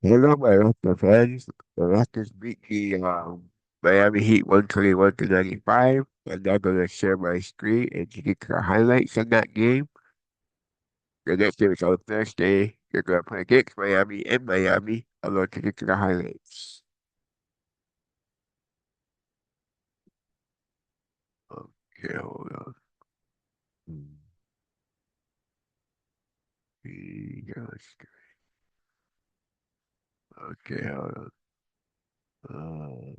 Hello, my Raptor fans. The Raptors beat the Miami Heat 121 to 95. I'm now going to share my screen and get the highlights of that game. The next game is on Thursday. They're going to play against Miami in Miami. I'm going to get to the highlights. Okay, hold on. Hmm. Okay, hold on.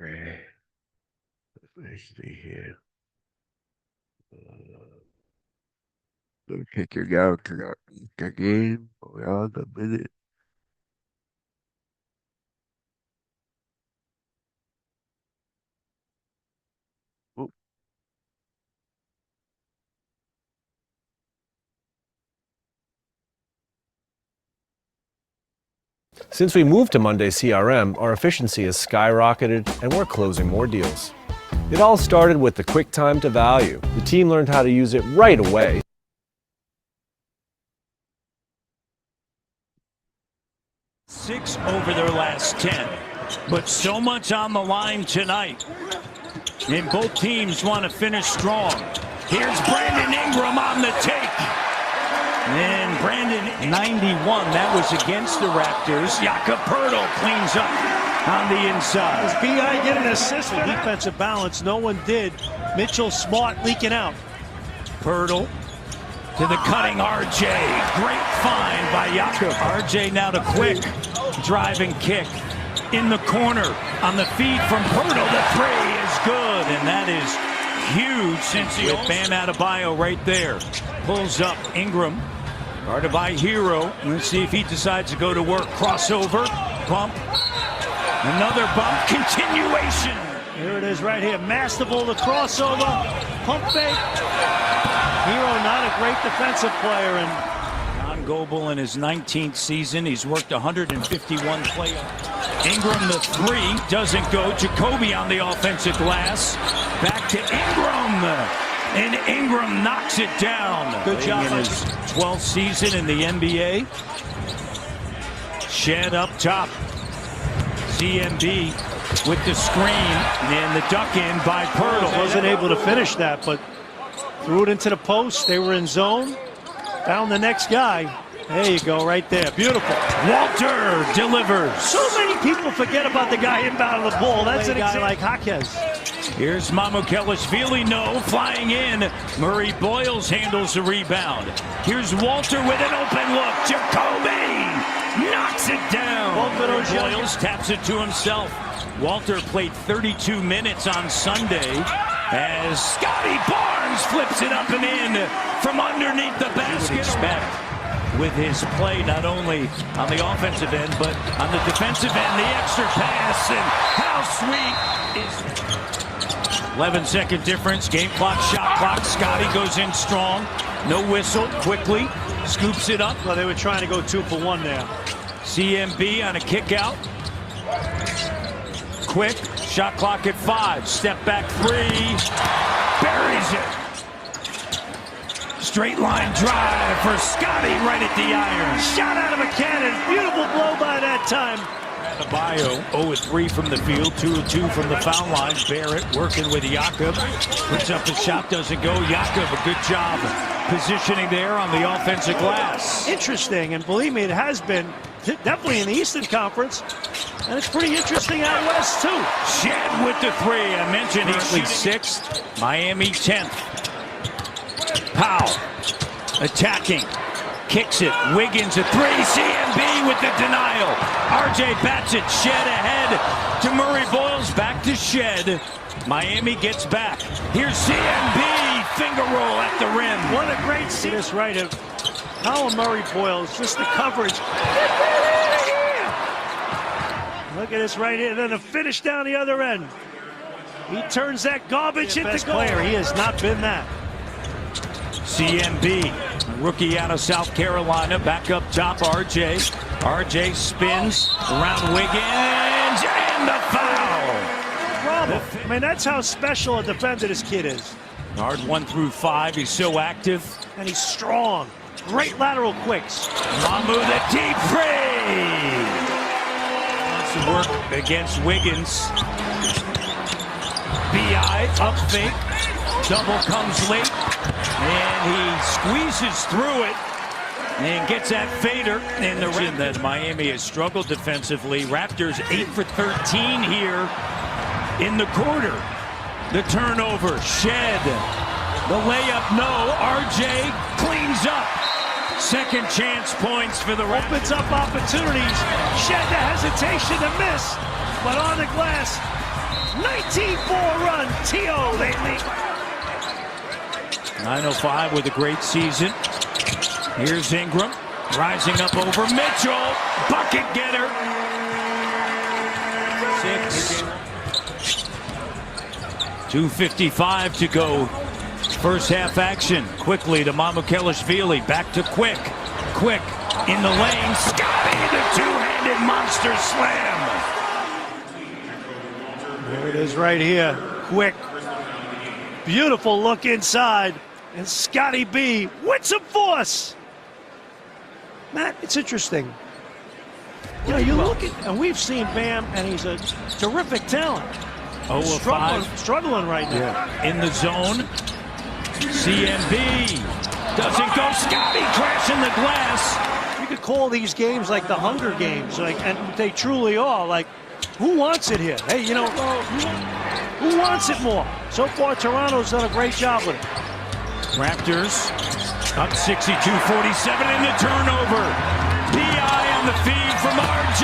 Okay, let's see here. Uh, Let me take you down to the game. Hold on a minute. Oh, Since we moved to Monday CRM, our efficiency has skyrocketed and we're closing more deals. It all started with the quick time to value. The team learned how to use it right away. 6 over their last 10, but so much on the line tonight. And both teams want to finish strong. Here's Brandon Ingram on the take. And Brandon, 91, that was against the Raptors. Jakob Poeltl cleans up on the inside. Does B.I. get an assist for defensive balance? No one did. Mitchell Smart leaking out. Poeltl to the cutting RJ. Great find by Jakob. RJ now to Quick. Driving kick in the corner on the feed from Poeltl. The three is good, and that is huge since he with Bam Adebayo right there. Pulls up Ingram, guarded by Hero. Let's see if he decides to go to work. Crossover, bump, another bump, continuation. Here it is right here. Masterful, the crossover, pump fake. Hero not a great defensive player, and Goebel in his 19th season. He's worked 151 playoffs. Ingram the three doesn't go. Jacoby on the offensive glass. Back to Ingram. And Ingram knocks it down. Good job. In his 12th season in the NBA. Shed up top. CMB with the screen. And the duck in by Poeltl. Wasn't able to finish that, but threw it into the post. They were in zone. Found the next guy. There you go, right there. Beautiful. Walter delivers. So many people forget about the guy inbound of the ball. That's a guy like Jaquez. Here's Mamukelashvili, no, flying in. Murray Boyles handles the rebound. Here's Walter with an open look. Jacoby knocks it down. Boyles taps it to himself. Walter played 32 minutes on Sunday as Scotty Barnes flips it up and in from underneath the basket. Expect with his play not only on the offensive end but on the defensive end, the extra pass, and how sweet is 11-second difference, game clock, shot clock. Scotty goes in strong, no whistle, quickly scoops it up. Well, they were trying to go 2 for 1 there. CMB on a kick out. Quick, shot clock at 5. Step back 3. Buries it. Straight line drive for Scotty right at the iron. Shot out of a cannon. Beautiful blow by that time. Adebayo 0-3 from the field, 2-2 from the foul line. Barrett working with Jakob. Puts up the shot, doesn't go. Jakob, a good job positioning there on the offensive glass. Interesting, and believe me, it has been definitely in the Eastern Conference, and it's pretty interesting out west too. Shed with the 3. I mentioned he's 6th, Miami 10th. Powell attacking, kicks it. Wiggins a 3. CMB with the denial. RJ bats it. Shed ahead to Murray Boyles. Back to Shed. Miami gets back. Here's CMB. Finger roll at the rim. What a great see this right of Colin Murray Boyles. Just the coverage. Look at this right here. Then the finish down the other end. He turns that garbage into goal. Player. He has not been that. CMB Rookie out of South Carolina, back up top, RJ. RJ spins around Wiggins, and the foul. Bravo. I mean, that's how special a defender this kid is. Guard 1 through 5, he's so active. And he's strong. Great lateral quicks. Mamu the deep three. Wants to work against Wiggins. B.I. up fake. Double comes late. And he squeezes through it and gets that fader in the rim. That Miami has struggled defensively. Raptors 8 for 13 here in the quarter. The turnover, Shed. The layup, no. RJ cleans up. Second chance points for the Raptors. Opens up opportunities. Shed the hesitation to miss. But on the glass, 19-4 run. T.O. they lead. 9:05 with a great season. Here's Ingram rising up over Mitchell. Bucket getter. 6. 2:55 to go. First half action. Quickly to Mamukelashvili. Back to Quick. Quick in the lane. Scotty, the two-handed monster slam. There it is right here. Quick. Beautiful look inside. And Scotty B with some force. Matt, it's interesting. You know, you look at, and we've seen Bam, and he's a terrific talent. Struggling right now. Yeah. In the zone. CMB doesn't go. Scotty crashing the glass. You could call these games like the Hunger Games, like, and they truly are. Like, who wants it here? Hey, you know, who wants it more? So far, Toronto's done a great job with it. Raptors up 62-47 in the turnover. B.I. on the feed from RJ.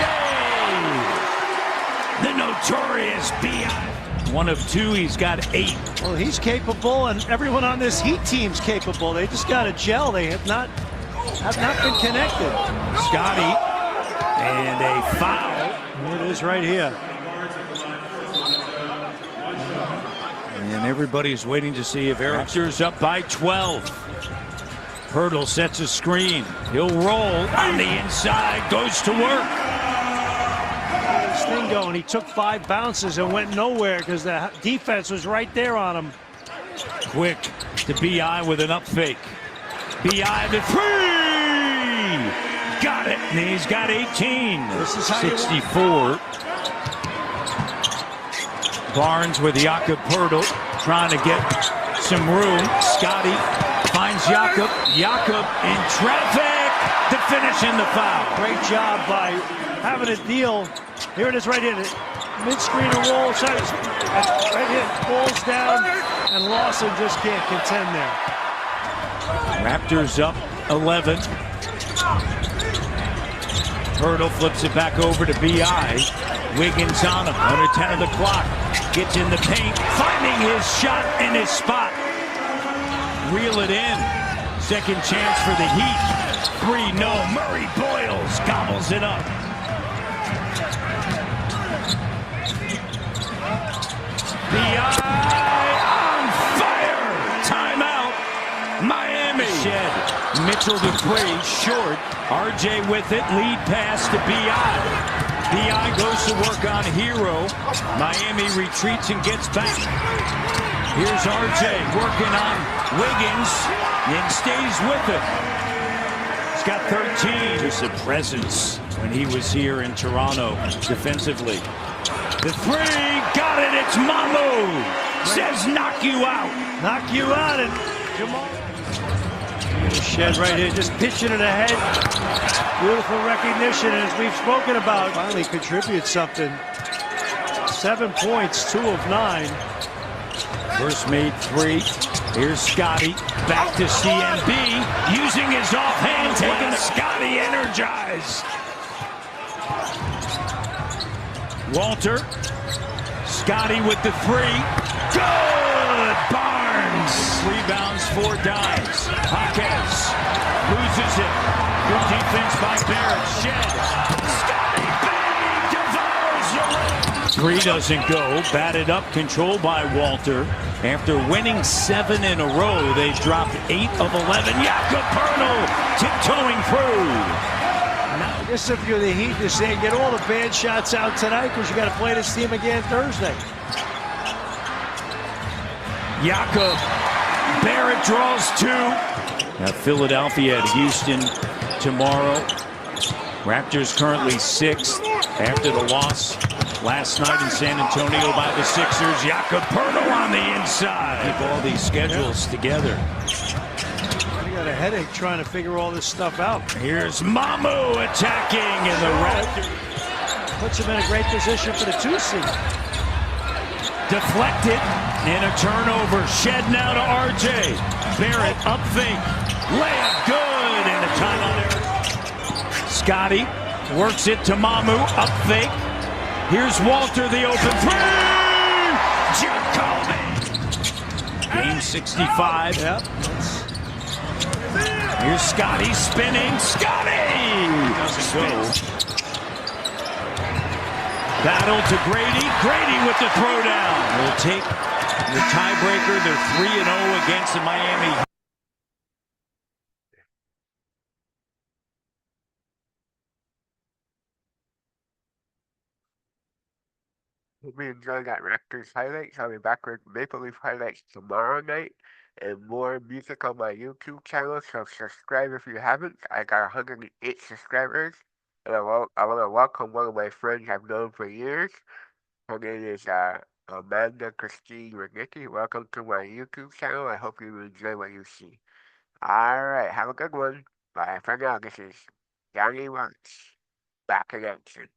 The notorious B.I. 1 of 2, he's got 8. Well, he's capable, and everyone on this Heat team's capable. They just got to gel. They have not been connected. Scotty, and a foul. It is right here. And everybody's waiting to see if Raptors up by 12. Hurdle sets a screen. He'll roll on the inside, goes to work. This thing going, he took 5 bounces and went nowhere because the defense was right there on him. Quick to B.I. with an up fake. B.I. the three! Got it, and he's got 18. This is how 64. Barnes with Jakob Poeltl trying to get some room. Scotty finds Jakob. Jakob in traffic to finish in the foul. Great job by having a deal. Here it is right here. Mid-screen and roll. Right here. Falls down, and Lawson just can't contend there. Raptors up 11. Poeltl flips it back over to B.I. Wiggins on him. Under 10 of the clock. Gets in the paint. Finding his shot in his spot. Reel it in. Second chance for the Heat. 3, no. Murray Boyles gobbles it up. B.I. on fire. Timeout. Miami. Shed. Mitchell to 3. Short. RJ with it. Lead pass to B.I. B.I. goes to work on Hero. Miami retreats and gets back. Here's RJ working on Wiggins and stays with it. He's got 13. Just a presence when he was here in Toronto defensively. The 3, got it, it's Mamu. Says knock you out. Knock you out, and Jamal. Shed right here, just pitching it ahead. Beautiful recognition, as we've spoken about. Finally contributes something. 7 points, 2 of 9. First made 3. Here's Scotty, back to CMB, using his offhand, taking Scotty energized. Walter, Scotty with the 3. Good! Barnes, rebounds 4 dimes. Jaquez loses it. Good defense by Barrett. Shed. Scotty bang! Devours the Three doesn't go. Batted up, controlled by Walter. After winning 7 in a row, they've dropped 8 of 11. Jakob Pertl tiptoeing through. I guess if you're the Heat, you're saying get all the bad shots out tonight because you got to play this team again Thursday. Jakob. Barrett draws 2. Now Philadelphia at Houston tomorrow. Raptors currently 6th after the loss last night in San Antonio by the Sixers. Jakob Pertl on the inside. Keep all these schedules together. I got a headache trying to figure all this stuff out. Here's Mamu attacking, and the Raptors puts him in a great position for the 2 seed. Deflected, and a turnover. Shed now to RJ. Barrett up fake. Layup good, and a timeout error. Scotty works it to Mamu, up fake. Here's Walter, the open 3! Jacoby! Game 65. Yep. Here's Scotty spinning. Scotty! Doesn't go. Battle to Grady. Grady with the throwdown. Will take the tiebreaker. They're 3-0 against the Miami. Hope you enjoyed that Raptors highlights. I'll be back with Maple Leaf highlights tomorrow night and more music on my YouTube channel, so subscribe if you haven't. I got 108 subscribers, and I want to welcome one of my friends I've known for years. Her name is Amanda Christine Renicki. Welcome to my YouTube channel. I hope you enjoy what you see. Alright, have a good one. Bye for now. This is Jonnywatts. Back in action.